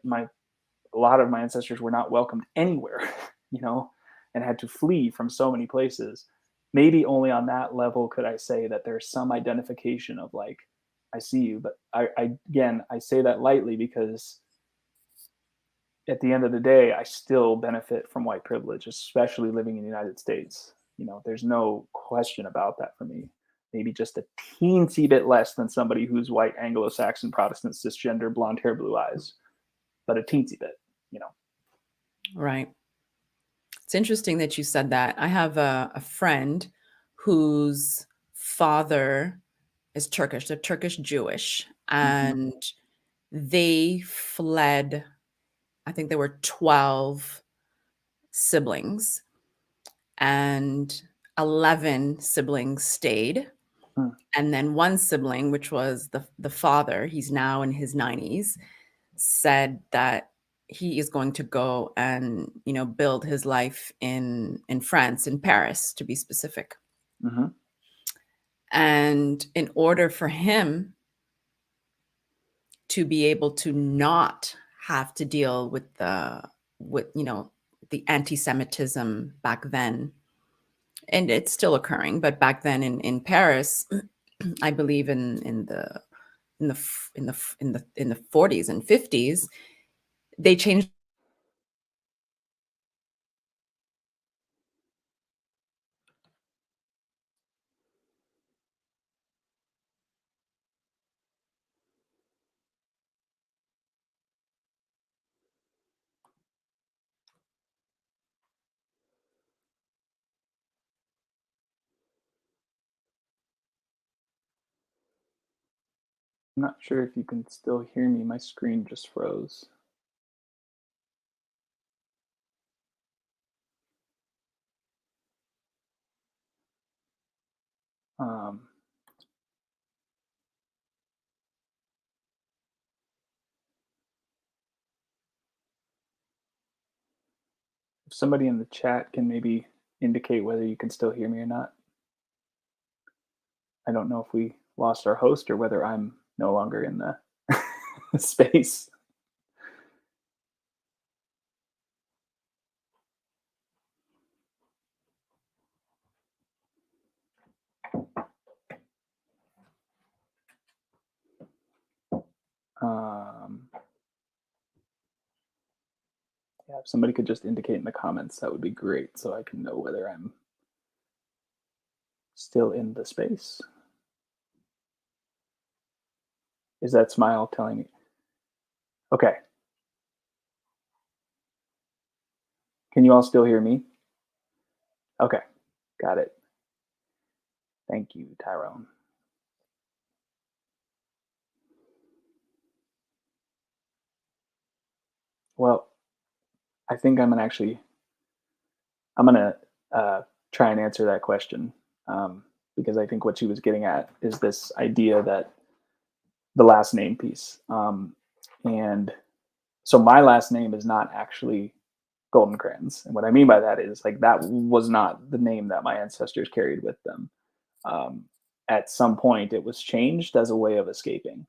my a lot of my ancestors were not welcomed anywhere, you know, and had to flee from so many places. Maybe only on that level could I say that there's some identification of like, I see you, but I say that lightly because at the end of the day, I still benefit from white privilege, especially living in the United States. There's no question about that for me. Maybe just a teensy bit less than somebody who's white, Anglo-Saxon, Protestant, cisgender, blonde hair, blue eyes, but a teensy bit, you know. right. It's interesting that you said that. I have a friend whose father is Turkish. They're Turkish Jewish, Mm-hmm. and they fled. I think there were 12 siblings, and 11 siblings stayed. Hmm. And then one sibling, which was the father, he's now in his 90s, said that he is going to go and build his life in France, in Paris to be specific. Mm-hmm. And in order for him to be able to not have to deal with the anti-Semitism back then, and it's still occurring, but back then in Paris, I believe in the 40s and 50s, they changed. I'm not sure if you can still hear me. My screen just froze. Um, if somebody in the chat can maybe indicate whether you can still hear me or not. I don't know if we lost our host or whether I'm no longer in the space. Um, yeah, if somebody could just indicate in the comments, that would be great so I can know whether I'm still in the space. Is that smile telling me? Okay. Can you all still hear me? Okay. Got it. Thank you, Tyrone. Well, I think I'm gonna try and answer that question because I think what she was getting at is this idea that the last name piece, and so my last name is not actually Goldencrans, and what I mean by that is like that was not the name that my ancestors carried with them. Um, at some point, it was changed as a way of escaping.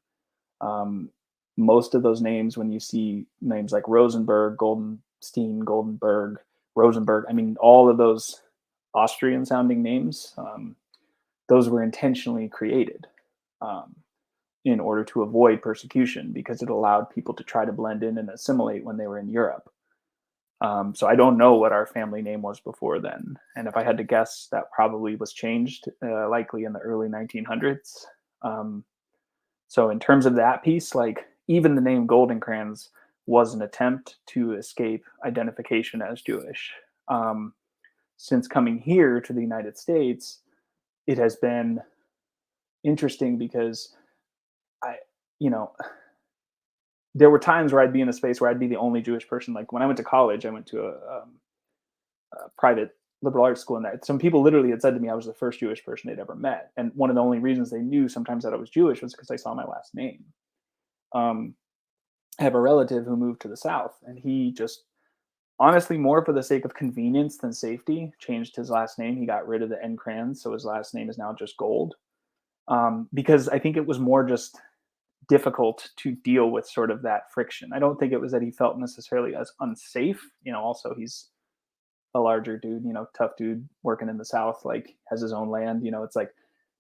Um, Most of those names, when you see names like Rosenberg, Goldenstein, Goldenberg, Rosenberg, I mean, all of those Austrian sounding names, those were intentionally created um, in order to avoid persecution because it allowed people to try to blend in and assimilate when they were in Europe. So I don't know what our family name was before then. And if I had to guess, that probably was changed likely in the early 1900s. Um, so in terms of that piece, like even the name Goldencrans was an attempt to escape identification as Jewish. Um, since coming here to the United States, it has been interesting because I, you know, there were times where I'd be in a space where I'd be the only Jewish person. Like when I went to college, I went to a private liberal arts school, and that some people literally had said to me I was the first Jewish person they'd ever met, and one of the only reasons they knew sometimes that I was Jewish was because they saw my last name. Um, I have a relative who moved to the South, and he just honestly, more for the sake of convenience than safety, changed his last name. He got rid of the N crayons, so his last name is now just Gold. Because I think it was more just difficult to deal with sort of that friction. I don't think it was that he felt necessarily as unsafe. Also he's a larger dude, tough dude working in the South, like has his own land. It's like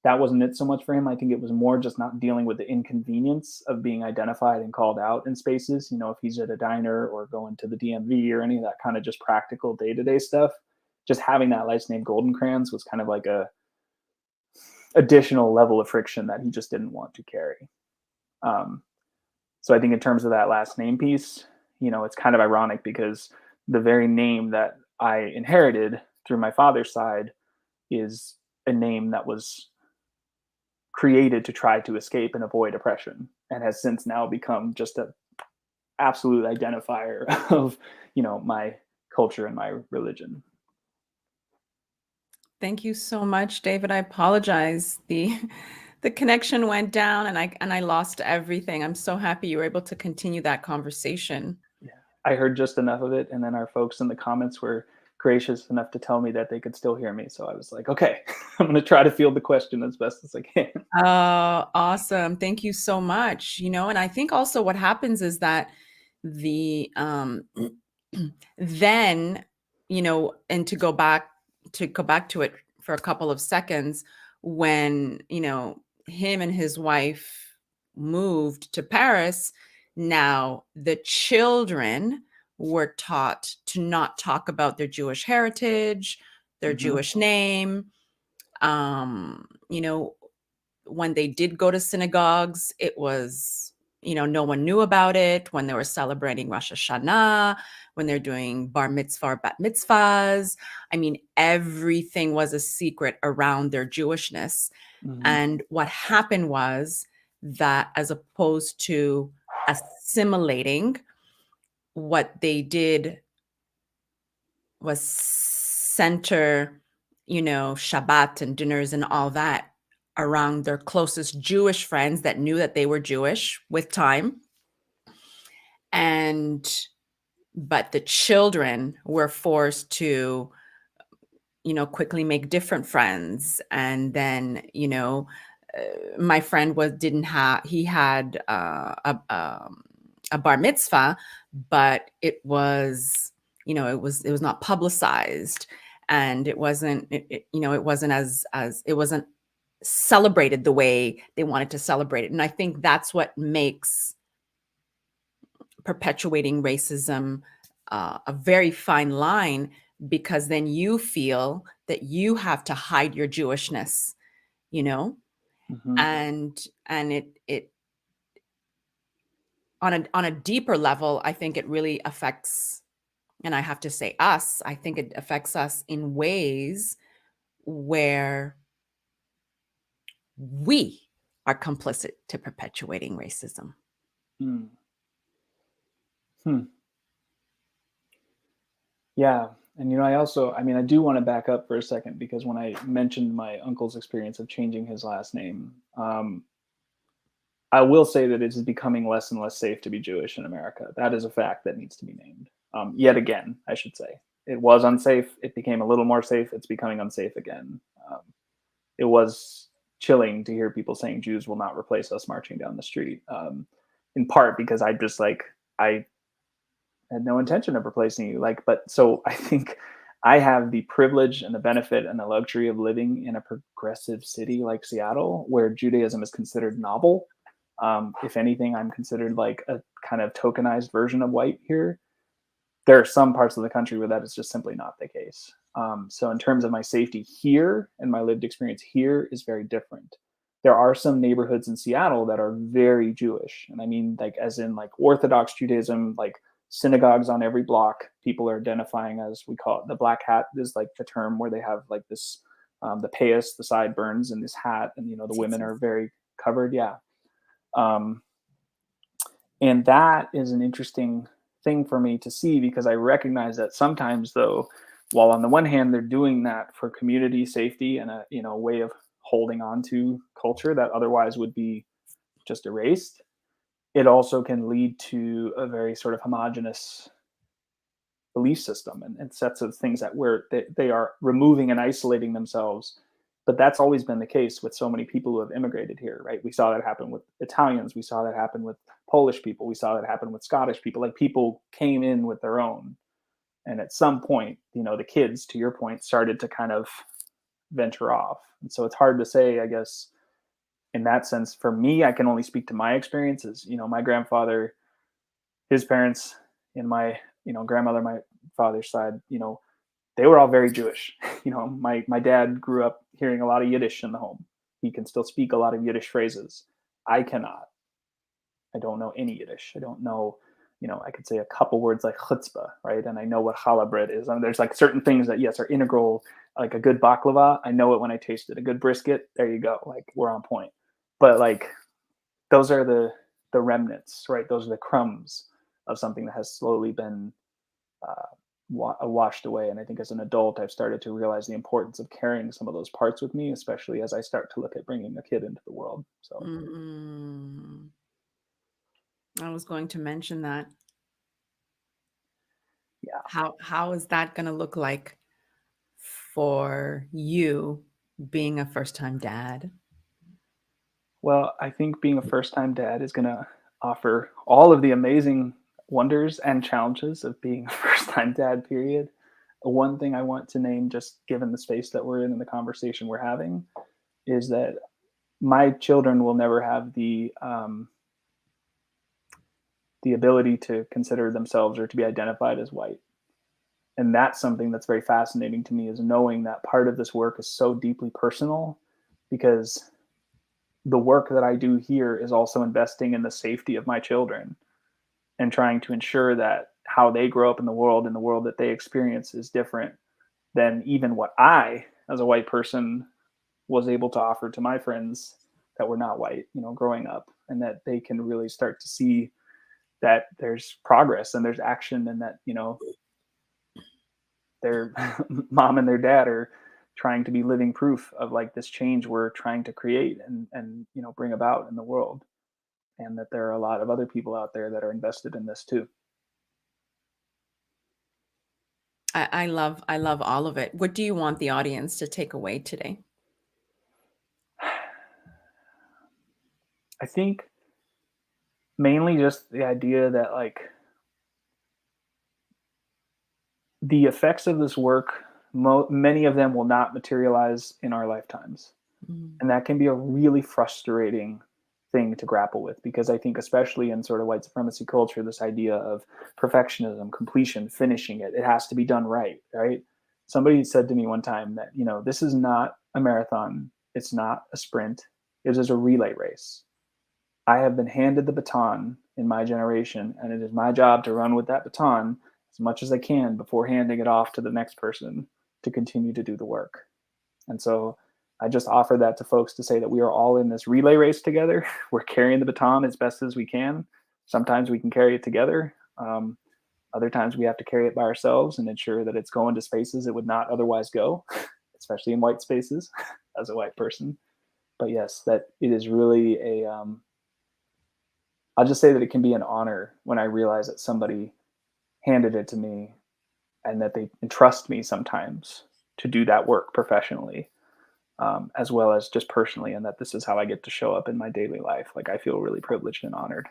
that wasn't it so much for him. I think it was more just not dealing with the inconvenience of being identified and called out in spaces. If he's at a diner or going to the DMV or any of that kind of just practical day to day stuff, just having that last name Golden Crayons was kind of like a additional level of friction that he just didn't want to carry. So I think in terms of that last name piece, it's kind of ironic because the very name that I inherited through my father's side is a name that was created to try to escape and avoid oppression, and has since now become just a absolute identifier of my culture and my religion. Thank you so much, David. I apologize. The connection went down and I lost everything. I'm so happy you were able to continue that conversation. Yeah, I heard just enough of it, and then our folks in the comments were gracious enough to tell me that they could still hear me. So I was like, okay, I'm going to try to field the question as best as I can. Awesome. Thank you so much. And I think also what happens is that the then, and to go back to it for a couple of seconds, when, him and his wife moved to Paris, now the children were taught to not talk about their Jewish heritage, their Mm-hmm. Jewish name. Um, you know, when they did go to synagogues, it was, no one knew about it. When they were celebrating Rosh Hashanah, when they're doing bar mitzvah or bat mitzvahs, I mean, everything was a secret around their Jewishness. Mm-hmm. And what happened was that, as opposed to assimilating, what they did was center, Shabbat and dinners and all that around their closest Jewish friends that knew that they were Jewish with time. But the children were forced to, quickly make different friends. And then, my friend he had a bar mitzvah, but it was, it was not publicized, and it wasn't, it wasn't as it wasn't celebrated the way they wanted to celebrate it. And I think that's what makes perpetuating racism a very fine line, because then you feel that you have to hide your Jewishness, you know, Mm-hmm. and it on a deeper level, I think it really affects, and I have to say us, I think it affects us in ways where we are complicit to perpetuating racism. Mm. Hmm. Yeah. And, I do want to back up for a second, because when I mentioned my uncle's experience of changing his last name, I will say that it is becoming less and less safe to be Jewish in America. That is a fact that needs to be named. Yet again, I should say. It was unsafe. It became a little more safe. It's becoming unsafe again. It was chilling to hear people saying Jews will not replace us marching down the street, in part because I had no intention of replacing you. But so I think I have the privilege and the benefit and the luxury of living in a progressive city like Seattle, where Judaism is considered novel. If anything, I'm considered like a kind of tokenized version of white here. There are some parts of the country where that is just simply not the case. So in terms of my safety here and my lived experience here is very different. There are some neighborhoods in Seattle that are very Jewish. And I mean, like, as in like Orthodox Judaism, like synagogues on every block. People are identifying as, we call it, the black hat is like the term where they have like this, the payas, the sideburns, and this hat. And, the women are very covered. Yeah. And that is an interesting thing for me to see, because I recognize that sometimes, though, while on the one hand they're doing that for community safety and a way of holding on to culture that otherwise would be just erased, it also can lead to a very sort of homogenous belief system and sets of things that where they are removing and isolating themselves. But that's always been the case with so many people who have immigrated here, right? We saw that happen with Italians, we saw that happen with Polish people, we saw that happen with Scottish people. Like, people came in with their own, and at some point, the kids, to your point, started to kind of venture off. And so it's hard to say, I guess, in that sense. For me, I can only speak to my experiences. My grandfather, his parents, and my grandmother, my father's side, they were all very Jewish. My dad grew up hearing a lot of Yiddish in the home. He can still speak a lot of Yiddish phrases. I cannot. I don't know any Yiddish. I don't know, I could say a couple words like chutzpah, right? And I know what challah bread is. I mean, there's like certain things that, yes, are integral, like a good baklava. I know it when I taste it. A good brisket, there you go. Like, we're on point. But like, those are the remnants, right? Those are the crumbs of something that has slowly been washed away. And I think as an adult, I've started to realize the importance of carrying some of those parts with me, especially as I start to look at bringing a kid into the world. So Mm-mm. I was going to mention that. yeah. How is that going to look like for you being a first-time dad? Well, I think being a first time dad is going to offer all of the amazing wonders and challenges of being a first time dad, period. One thing I want to name, just given the space that we're in and the conversation we're having, is that my children will never have the ability to consider themselves or to be identified as white. And that's something that's very fascinating to me, is knowing that part of this work is so deeply personal, because the work that I do here is also investing in the safety of my children and trying to ensure that how they grow up in the world and the world that they experience is different than even what I, as a white person, was able to offer to my friends that were not white, growing up, and that they can really start to see that there's progress and there's action, and that, their mom and their dad are trying to be living proof of like this change we're trying to create and bring about in the world, and that there are a lot of other people out there that are invested in this too. I love all of it. What do you want the audience to take away today? I think mainly just the idea that, like, the effects of this work, many of them will not materialize in our lifetimes. Mm. And that can be a really frustrating thing to grapple with, because I think, especially in sort of white supremacy culture, this idea of perfectionism, completion, finishing it has to be done right, right? Somebody said to me one time that, this is not a marathon, it's not a sprint, it is a relay race. I have been handed the baton in my generation, and it is my job to run with that baton as much as I can before handing it off to the next person to continue to do the work. And so I just offer that to folks to say that we are all in this relay race together. We're carrying the baton as best as we can. Sometimes we can carry it together. Other times we have to carry it by ourselves and ensure that it's going to spaces it would not otherwise go, especially in white spaces as a white person. But yes, that it is really I'll just say that it can be an honor when I realize that somebody handed it to me and that they entrust me sometimes to do that work professionally, as well as just personally, and that this is how I get to show up in my daily life. Like, I feel really privileged and honored.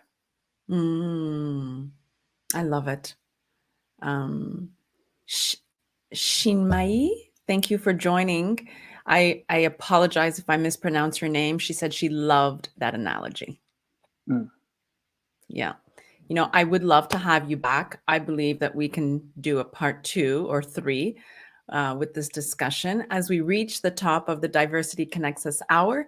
Mm, I love it. Um, Sh- Shinmai, thank you for joining. I apologize if I mispronounce your name. She said she loved that analogy. Mm. Yeah. I would love to have you back. I believe that we can do a part 2 or 3 with this discussion. As we reach the top of the Diversity Connects Us hour,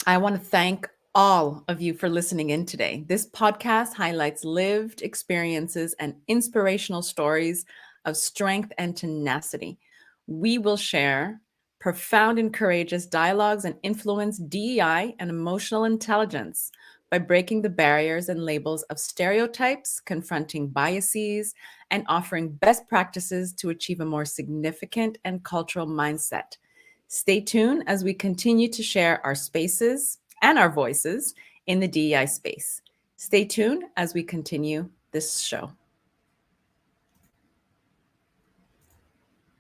I want to thank all of you for listening in today. This podcast highlights lived experiences and inspirational stories of strength and tenacity. We will share profound and courageous dialogues and influence DEI and emotional intelligence by breaking the barriers and labels of stereotypes, confronting biases, and offering best practices to achieve a more significant and cultural mindset. Stay tuned as we continue to share our spaces and our voices in the DEI space. Stay tuned as we continue this show.